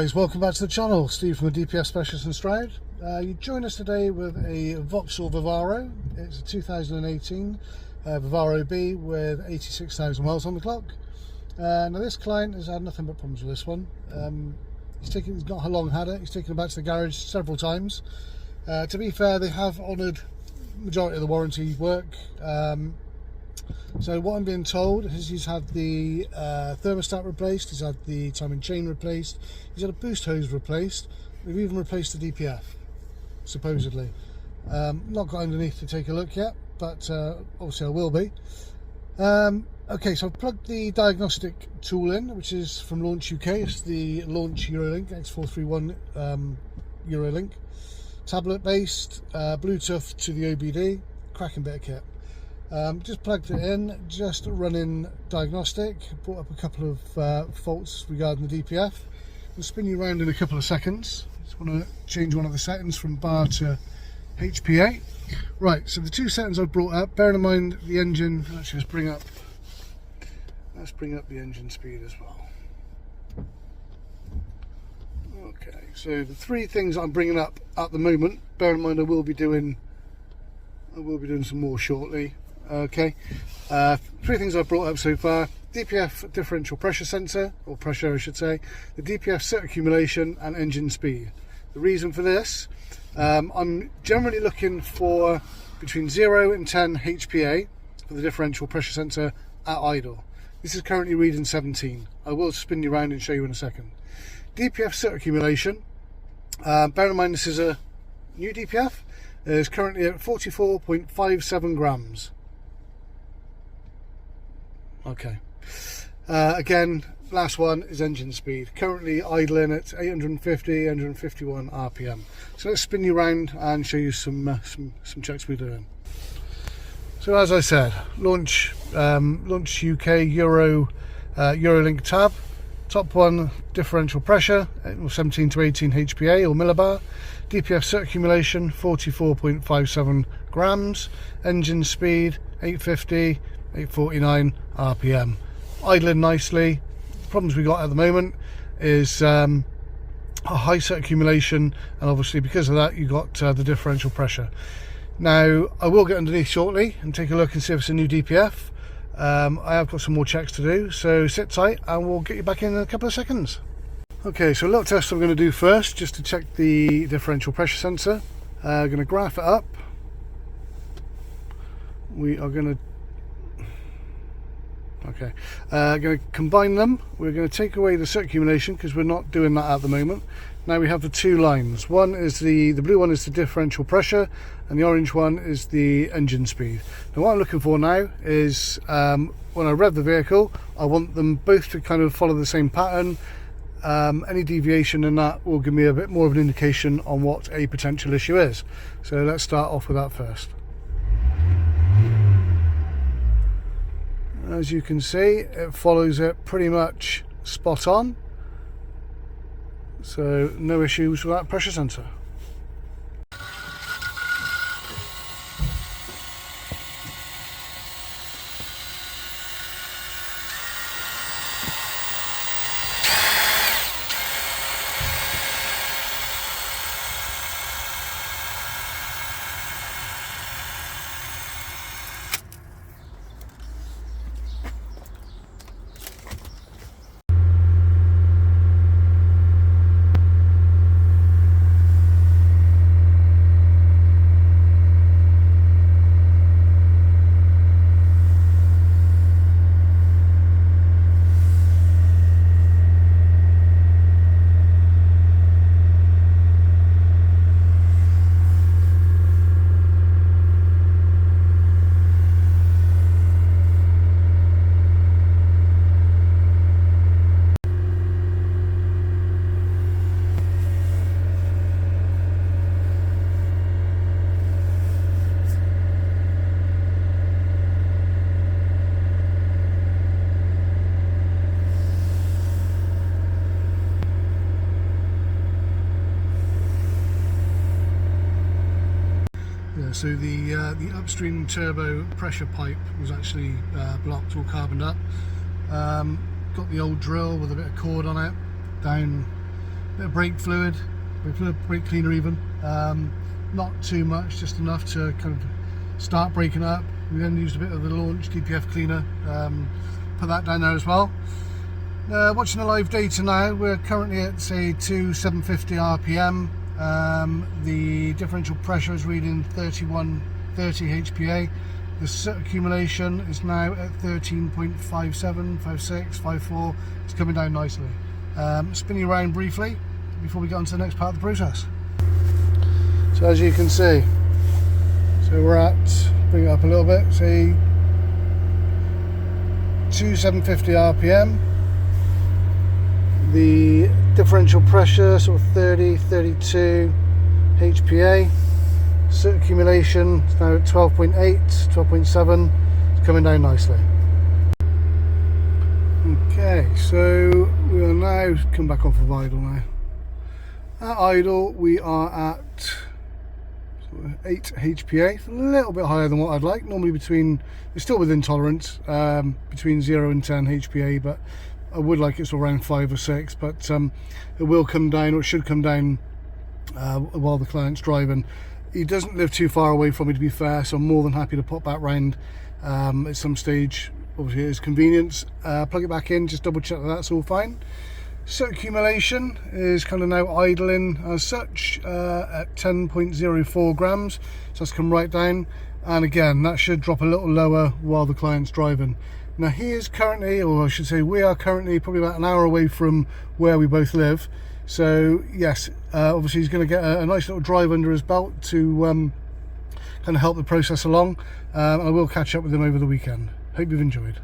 guys, welcome back to the channel. Steve from the DPF Specialist in Stroud. You join us today with a Vauxhall Vivaro. It's a 2018 Vivaro B with 86,000 miles on the clock. Now this client has had nothing but problems with this one. He's not long had it. He's taken it back to the garage several times. To be fair, they have honoured the majority of the warranty work. So what I'm being told is he's had the thermostat replaced, he's had the timing chain replaced, he's had a boost hose replaced, we've even replaced the DPF, supposedly. Not got underneath to take a look yet, but obviously I will be. Okay, so I've plugged the diagnostic tool in, which is from Launch UK. It's the Launch Eurolink X431 Eurolink. Tablet based, Bluetooth to the OBD, cracking bit of kit. Just plugged it in, just running diagnostic, brought up a couple of faults regarding the DPF. I'll spin you around in a couple of seconds. Just want to change one of the settings from bar to HPA. Right, so the two settings I've brought up, bearing in mind the engine, let's bring up the engine speed as well. Okay, so the three things I'm bringing up at the moment, bear in mind I will be doing some more shortly. Okay, three things I've brought up so far: DPF differential pressure sensor, or pressure I should say, the DPF set accumulation and engine speed. The reason for this, I'm generally looking for between 0 and 10 HPA for the differential pressure sensor at idle. This is currently reading 17. I will spin you around and show you in a second. DPF set accumulation, bear in mind this is a new DPF, is currently at 44.57 grams. Okay, again, last one is engine speed, currently idling at 851 RPM. So let's spin you around and show you some checks we're doing. So as I said, Launch UK Eurolink tab. Top one, differential pressure, 17 to 18 HPA or millibar. DPF set accumulation, 44.57 grams. Engine speed, 850, 849 RPM. Idling nicely. The problems we got at the moment is a high set accumulation, and obviously because of that you got the differential pressure. Now I will get underneath shortly and take a look and see if it's a new DPF. I have got some more checks to do, so sit tight and we'll get you back in a couple of seconds. Okay, so a little test I'm going to do first, just to check the differential pressure sensor. I'm going to graph it up. We are going to going to combine them. We're going to take away the set accumulation because we're not doing that at the moment. Now we have the two lines. One is the blue one is the differential pressure, and the orange one is the engine speed. Now what I'm looking for now is when I rev the vehicle, I want them both to kind of follow the same pattern. Any deviation in that will give me a bit more of an indication on what a potential issue is. So let's start off with that first. As you can see, it follows it pretty much spot on, so no issues with that pressure sensor. So the upstream turbo pressure pipe was actually blocked or carboned up. Got the old drill with a bit of cord on it down bit of brake fluid, brake cleaner even. Not too much, just enough to kind of start braking up. We then used a bit of the launch DPF cleaner, put that down there as well. Watching the live data now, we're currently at say 750 RPM. The differential pressure is reading 3130 HPA. The soot accumulation is now at 13.57, 56, 54. It's coming down nicely. Spinning around briefly before we get on to the next part of the process. So as you can see, so we're at, bring it up a little bit, say 750 RPM. The differential pressure sort of 30, 32 HPA. Soot accumulation is now at 12.8, 12.7. It's coming down nicely. Okay, so we are now come back off of idle now. At idle we are at sort of 8 HPA. It's a little bit higher than what I'd like. Normally it's still within tolerance, between 0 and 10 HPA, but I would like it around 5 or 6, but it will come down, or it should come down while the client's driving. He doesn't live too far away from me, to be fair, so I'm more than happy to pop back round at some stage, obviously at his convenience. Plug it back in, just double check that that's all fine. Soot accumulation is kind of now idling as such at 10.04 grams, so that's come right down, and again that should drop a little lower while the client's driving. Now he is currently, or I should say we are currently, probably about an hour away from where we both live. So yes, obviously he's going to get a nice little drive under his belt to kind of help the process along. I will catch up with him over the weekend. Hope you've enjoyed.